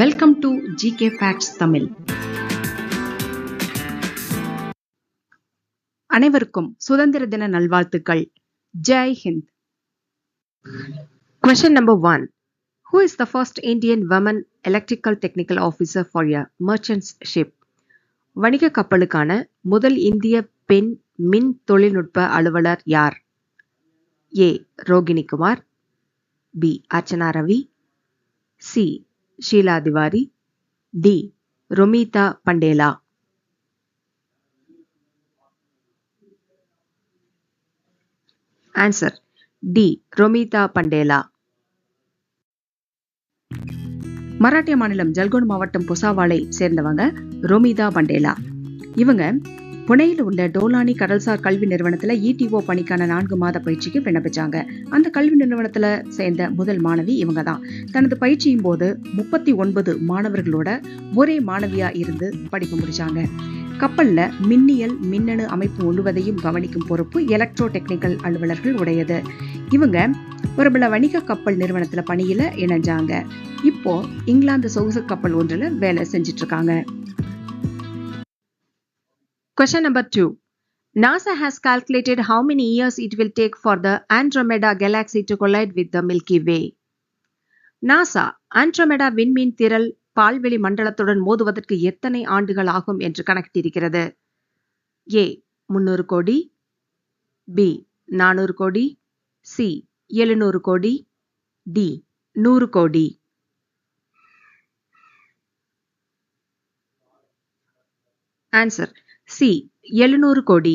Welcome to GK facts Tamil. அனைவருக்கும் சுதந்திர தின நல்வாழ்த்துக்கள். Jai Hind. Question number 1. Who is the first Indian woman electrical technical officer for a merchant ship? வணிக கப்பலுக்கான முதல் இந்திய பெண் மின் தொழில்நுட்ப அலுவலர் யார்? A. Rohini Kumar, B. Archana Ravi, C. Sheela Tiwari, D. Romita Bundela. Answer D. Romita Bundela. மராட்டிய மாநிலம் ஜல்கோன் மாவட்டம் புசாவாலை சேர்ந்தவங்க ரொமிதா பண்டேலா. இவங்க புனேயில் உள்ள டோலானி கடல்சார் கல்வி நிறுவனத்துல இடிஓ பணிக்கான 4 மாத பயிற்சிக்கு விண்ணப்பிச்சாங்க. அந்த கல்வி நிறுவனத்துல சேர்ந்த முதல் மாணவி இவங்க தான். தனது பயிற்சியின் போது 39 மாணவர்களோட ஒரே மாணவியா இருந்து படிப்பு முடிச்சாங்க. கப்பல்ல மின்னியல் மின்னணு அமைப்பு முழுவதையும் கவனிக்கும் பொறுப்பு எலக்ட்ரோ டெக்னிக்கல் அலுவலர்கள் உடையது. இவங்க பிரபல வணிக கப்பல் நிறுவனத்துல பணியில இணைஞ்சாங்க. இப்போ இங்கிலாந்து சொகுசு கப்பல் ஒன்றுல வேலை செஞ்சிட்டு இருக்காங்க. Question number 2. NASA has calculated how many years it will take for the Andromeda galaxy to collide with the Milky Way. NASA Andromeda விண்மீன் திரள் பால்வெளி மண்டலத்துடன் மோதுவதற்கு எத்தனை ஆண்டுகள் ஆகும் என்று கணக்கிட்டிருக்கிறது? ஏ. 300 கோடி, பி. 400 கோடி, சி. 700 கோடி, டி. 100 கோடி. Answer C. 700 கோடி.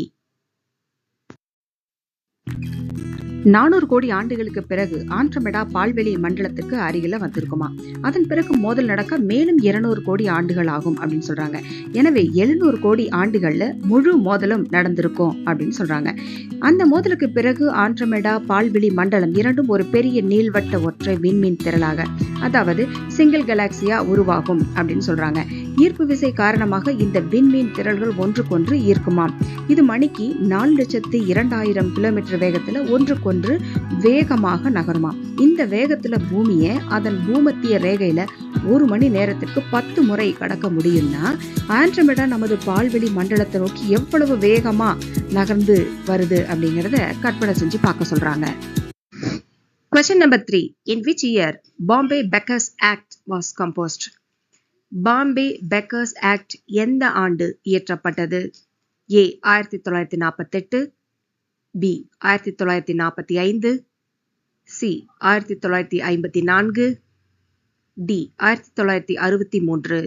400 கோடி ஆண்டுகளுக்கு பிறகு ஆண்ட்ரோமெடா பால்வெளி மண்டலத்துக்கு அருகில வந்திருக்குமா. அதன் பிறகு மோதல் நடக்க மேலும் 200 கோடி ஆண்டுகள் ஆகும் அப்படின்னு சொல்றாங்க. எனவே 700 கோடி ஆண்டுகள்ல முழு மோதலும் நடந்திருக்கும் அப்படின்னு சொல்றாங்க. அந்த மோதலுக்கு பிறகு ஆண்ட்ரோமெடா பால்வெளி மண்டலம் இரண்டும் ஒரு பெரிய நீள்வட்ட ஒற்றை விண்மீன் திரளாக, அதாவது சிங்கிள் கேலாக்சியா உருவாகும் அப்படின்னு சொல்றாங்க. ஈர்ப்பு விசை காரணமாக இந்த விண்மீன் திரள்கள் ஒன்றுக்கொன்று ஈர்க்குமாம். இது மணிக்கு 4,02,000 கிலோமீட்டர் வேகத்துல ஒன்றுக்கொன்று வேகமாக நகருமாம். இந்த வேகத்துல பூமியை அதன் பூமத்திய ரேகையில 1 மணி நேரத்திற்கு 10 முறை கடக்க முடியும்னா ஆண்ட்ரோமெடா நமது பால்வெளி மண்டலத்தை நோக்கி எவ்வளவு வேகமா நகர்ந்து வருது அப்படிங்கறத கற்பனை செஞ்சு பார்க்க சொல்றாங்க. Question number 3. In which year Bombay Beckers Act was composed? Bombay beggars act எந்த ஆண்டு இயற்றப்பட்டது? A. 1948, B. 1945, C. 1954, D. 1963.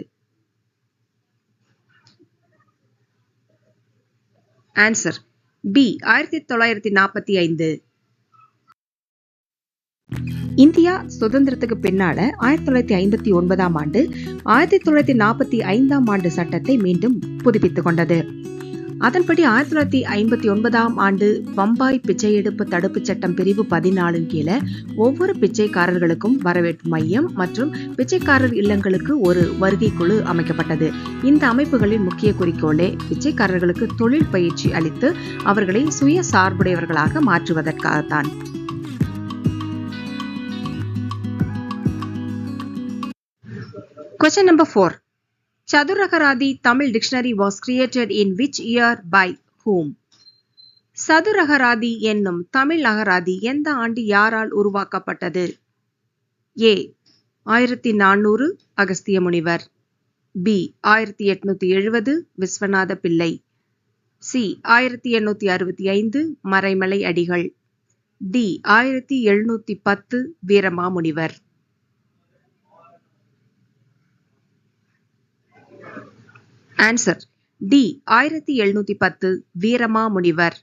Answer B. 1945. India சுதந்திரத்துக்கு பின்னால 1959ஆம் ஆண்டு 1945ஆம் ஆண்டு சட்டத்தை மீண்டும் புதுப்பித்துக் கொண்டது. அதன்படி 1959ஆம் ஆண்டு பம்பாய் பிச்சையெடுப்பு தடுப்பு சட்டம் பிரிவு 14 கீழே ஒவ்வொரு பிச்சைக்காரர்களுக்கும் வரவேற்பு மையம் மற்றும் பிச்சைக்காரர் இல்லங்களுக்கு ஒரு வருகை குழு அமைக்கப்பட்டது. இந்த அமைப்புகளின் முக்கிய குறிக்கோளே பிச்சைக்காரர்களுக்கு தொழில் பயிற்சி அளித்து அவர்களை சுய சார்புடையவர்களாக மாற்றுவதற்காகத்தான். Question number 4. Chaduragharadi Tamil dictionary was created in which year by whom? Sathurakarathi என்னும் தமிழ் அகராதி எந்த ஆண்டு யாரால் உருவாக்கப்பட்டது? ஏ. 1400 அகஸ்திய முனிவர், பி. 1870 விஸ்வநாத பிள்ளை, C. 1865 Maraimalai Adigal, D. 1710 Veeramamunivar. Answer D. 1710 Veeramamunivar.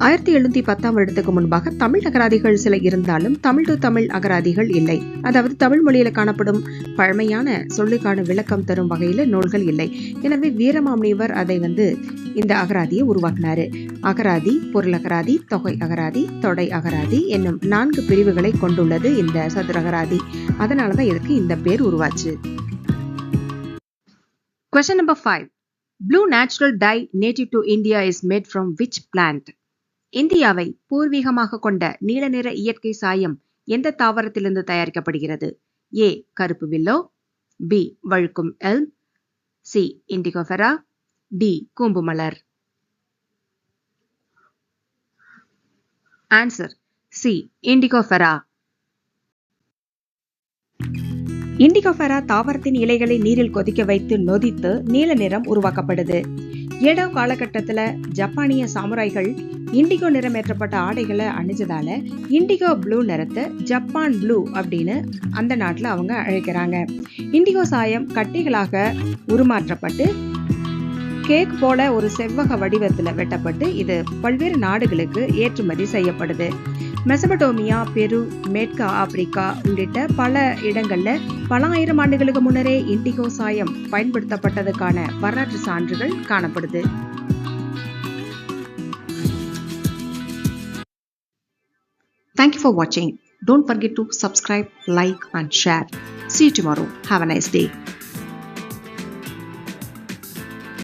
1710ஆம் வருடத்துக்கு முன்பாக தமிழ் அகராதிகள் சில இருந்தாலும் தமிழ் டு தமிழ் அகராதிகள் இல்லை. அதாவது தமிழ் மொழியில காணப்படும் பழமையான சொல்லுக்கான விளக்கம் தரும் வகையில நூல்கள் இல்லை. எனவே வீரமாமுனிவர் அதை இந்த அகராதியை உருவாக்கினாரு. அகராதி, பொருளகராதி, தொகை அகராதி, தொடை அகராதி என்னும் 4 பிரிவுகளை கொண்டுள்ளது இந்த சதுரகராதி. அதனாலதான் இதுக்கு இந்த பேர் உருவாச்சு. Question number 5. Blue natural dye native to India is made from which plant? இந்தியாவை பூர்வீகமாக கொண்ட நீல நிற இயற்கை சாயம் எந்த தாவரத்திலிருந்து தயாரிக்கப்படுகிறது? ஏ கருப்பு வில்லோ, பி வழுக்கும் எல்ம், சி இண்டிகோஃபெரா, டி கூம்பு மலர். Answer C இண்டிகோஃபெரா. இண்டிகோஃபெரா தாவரத்தின் இலைகளை நீரில் கொதிக்க வைத்து நொதித்து நீல நிறம் உருவாக்கப்படுது. ஏடோ காலகட்டத்துல ஜப்பானிய சாமுராய்கள் இண்டிகோ நிறமேற்றப்பட்ட ஆடைகளை அணிஞ்சதால இண்டிகோ ப்ளூ நிறத்தை ஜப்பான் ப்ளூ அப்படின்னு அந்த நாட்டுல அவங்க அழைக்கிறாங்க. இண்டிகோ சாயம் கட்டிகளாக உருமாற்றப்பட்டு கேக் போல ஒரு செவ்வக வடிவத்துல வெட்டப்பட்டு இது பல்வேறு நாடுகளுக்கு ஏற்றுமதி செய்யப்படுது. மெசபடோமியா, பெரு, மேற்கு ஆப்பிரிக்கா உள்ளிட்ட பல இடங்கள்ல பல ஆயிரம் ஆண்டுகளுக்கு முன்னரே இண்டிகோ சாயம் பயன்படுத்தப்பட்டதுக்கான வரலாற்று சான்றுகள் காணப்படுது. Thank you for watching. Don't forget to subscribe, like and share. See you tomorrow. Have a nice day.